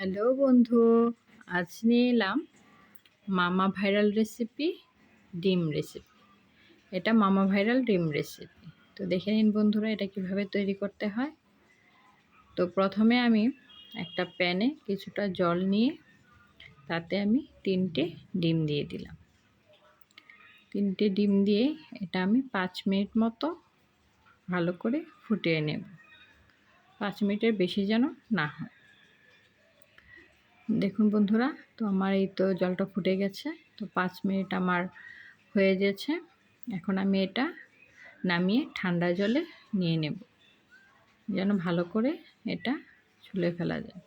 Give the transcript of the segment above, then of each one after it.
Hello বন্ধু, আজ নিয়ে এলাম মামা ভাইরাল রেসিপি, ডিম রেসিপি। এটা মামা ভাইরাল ডিম রেসিপি। তো দেখে নিন বন্ধুরা, এটা কিভাবে তৈরি করতে হয়। তো প্রথমে আমি একটা প্যানে কিছুটা জল নিয়ে তাতে আমি 3টে ডিম দিয়ে দিলাম। 3টে ডিম দিয়ে এটা আমি 5 মিনিট মতো ভালো করে ফুটিয়ে নেব। 5 মিনিটের বেশি যেন না হয়। দেখুন বন্ধুরা, তো আমার এই তো জলটা ফুটে গেছে। তো 5 মিনিট আমার হয়ে গেছে। এখন আমি এটা নামিয়ে ঠান্ডা জলে নিয়ে নেব, যেন ভালো করে এটা ছুলে ফেলা যায়।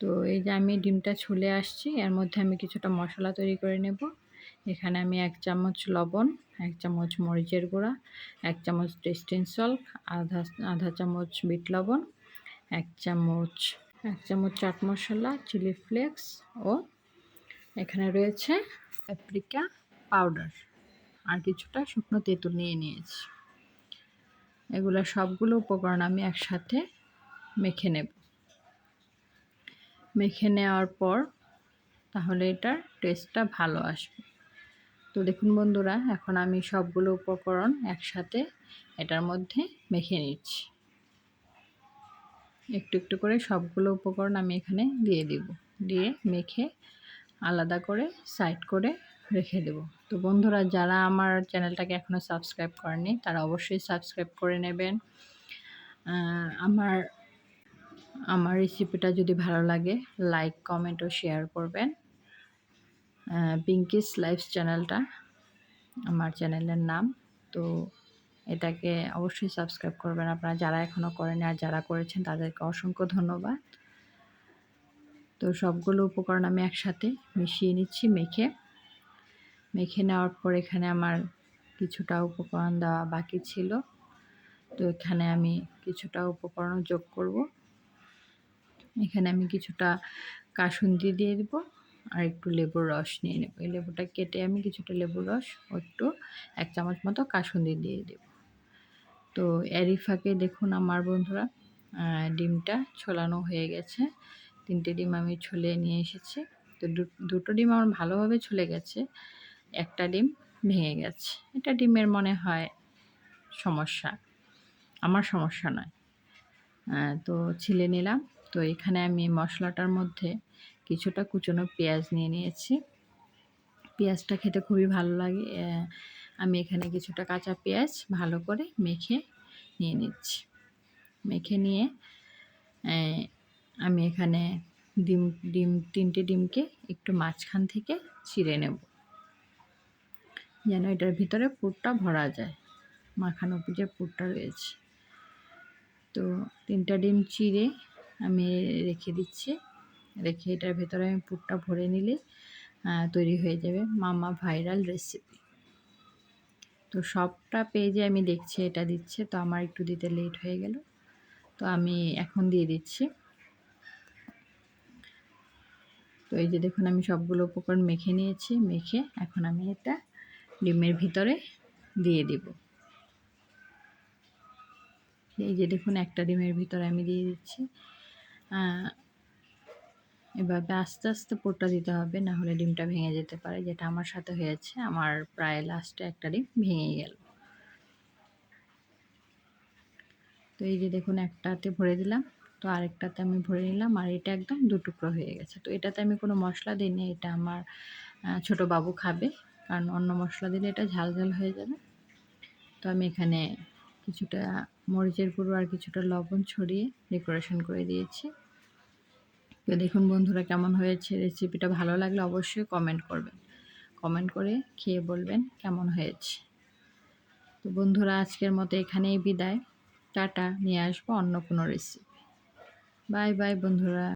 তো এই যে আমি ডিমটা ছুলে আসছি, এর মধ্যে আমি কিছুটা মশলা তৈরি করে নেব। এখানে আমি 1 চামচ লবণ, 1 চামচ মরিচের গুঁড়া, 1 চামচ টেস্টিং সল্ট, আধা চামচ বিট লবণ, 1 চামচ চাট মশলা, চিলি ফ্লেক্স ও এখানে রয়েছে পাপরিকা পাউডার আর কিছুটা শুকনো তেঁতুল নিয়ে নিয়েছি। এগুলো সবগুলো উপকরণ আমি একসাথে মেখে নেব। মেখে নেওয়ার পর তাহলে এটার টেস্টটা ভালো আসবে। তো দেখুন বন্ধুরা, এখন আমি সবগুলো উপকরণ একসাথে এটার মধ্যে মেখে নিচ্ছি। একটু একটু করে সবগুলো উপকরণ আমি এখানে দিয়ে দিব। দিয়ে মেখে আলাদা করে সাইড করে রেখে দেব। তো বন্ধুরা, যারা আমার চ্যানেলটাকে এখনও সাবস্ক্রাইব করেনি তারা অবশ্যই সাবস্ক্রাইব করে নেবেন। আমার রেসিপিটা যদি ভালো লাগে লাইক, কমেন্ট ও শেয়ার করবেন। পিঙ্কিস লাইফস চ্যানেলটা আমার চ্যানেলের নাম। তো এটাকে অবশ্যই সাবস্ক্রাইব করবেন আপনারা যারা এখনও করেনি, আর যারা করেছেন তাদেরকে অসংখ্য ধন্যবাদ। তো সবগুলো উপকরণ আমি একসাথে মিশিয়ে নিচ্ছি। মেখে নেওয়ার পর এখানে আমার কিছুটা উপকরণ দেওয়া বাকি ছিল। তো এখানে আমি কিছুটা উপকরণ যোগ করব। এখানে আমি কিছুটা কাসুন্দি দিয়ে দেব আর একটু লেবুর রস নিয়ে নেব। এই লেবুটা কেটে আমি কিছুটা লেবুর রস ও একটু 1 চামচ মতো কাসুন্দি দিয়ে দেব। তো এরই ফাঁকে দেখুন আমার বন্ধুরা, ডিমটা ছোলানো হয়ে গেছে। 3টে ডিম আমি ছুলে নিয়ে এসেছি। তো দুটো ডিম আমার ভালোভাবে ছুলে গেছে, একটা ডিম ভেঙে গেছে। এটা ডিমের মনে হয় সমস্যা, আমার সমস্যা নয়। তো ছিলে নিলাম। তো এখানে আমি মশলাটার মধ্যে কিছুটা কুচনো পেঁয়াজ নিয়ে নিয়েছি। পেঁয়াজটা খেতে খুবই ভালো লাগে। আমি এখানে কিছুটা কাঁচা পেঁয়াজ ভালো করে মেখে নিয়ে নিচ্ছি। মেখে নিয়ে আমি এখানে ডিম 3টে ডিমকে একটু মাঝখান থেকে ছিঁড়ে নেব, যেন এটার ভিতরে পুরটা ভরা যায়, মাখানো যে পুরটা রয়েছে। তো 3টা ডিম চিড়ে আমি রেখে দিচ্ছি। রেখে এটার ভেতরে আমি পুরটা ভরে নিলে তৈরি হয়ে যাবে মামা ভাইরাল রেসিপি। তো সবটা পেজে আমি দেখছি এটা দিচ্ছে, তো আমার একটু দিতে লেট হয়ে গেল। তো আমি এখন দিয়ে দিচ্ছি। তো এই যে দেখুন, আমি সবগুলো উপকরণ মেখে নিয়েছি। মেখে এখন আমি এটা ডিমের ভিতরে দিয়ে দিব। এই যে দেখুন, একটা ডিমের ভিতরে আমি দিয়ে দিচ্ছি। এভাবে আস্তে আস্তে পুরটা দিতে হবে, না হলে ডিমটা ভেঙে যেতে পারে, যেটা আমার সাথে হয়েছে। আমার প্রায় লাস্টে একটা ডিম ভেঙে গেল। তো এই যে দেখুন, একটাতে ভরে দিলাম, তো আরেকটাতে আমি ভরে নিলাম, আর এটা একদম 2 টুকরো হয়ে গেছে। তো এটাতে আমি কোনো মশলা দিইনি, এটা আমার ছোট বাবু খাবে, কারণ অন্য মশলা দিলে এটা ঝাল ঝাল হয়ে যাবে। তো আমি এখানে কিছুটা মরিচের গুঁড়ো আর কিছুটা লবণ ছড়িয়ে ডেকোরেশন করে দিয়েছি। তো দেখুন বন্ধুরা, কেমন হয়েছে। রেসিপিটা ভালো লাগলে অবশ্যই কমেন্ট করবেন। কমেন্ট করে খেয়ে বলবেন কেমন হয়েছে। তো বন্ধুরা, আজকের মতো এখানেই বিদায়। টাটা। নিয়ে আসবো অন্য কোনো রেসিপি। বাই বাই বন্ধুরা।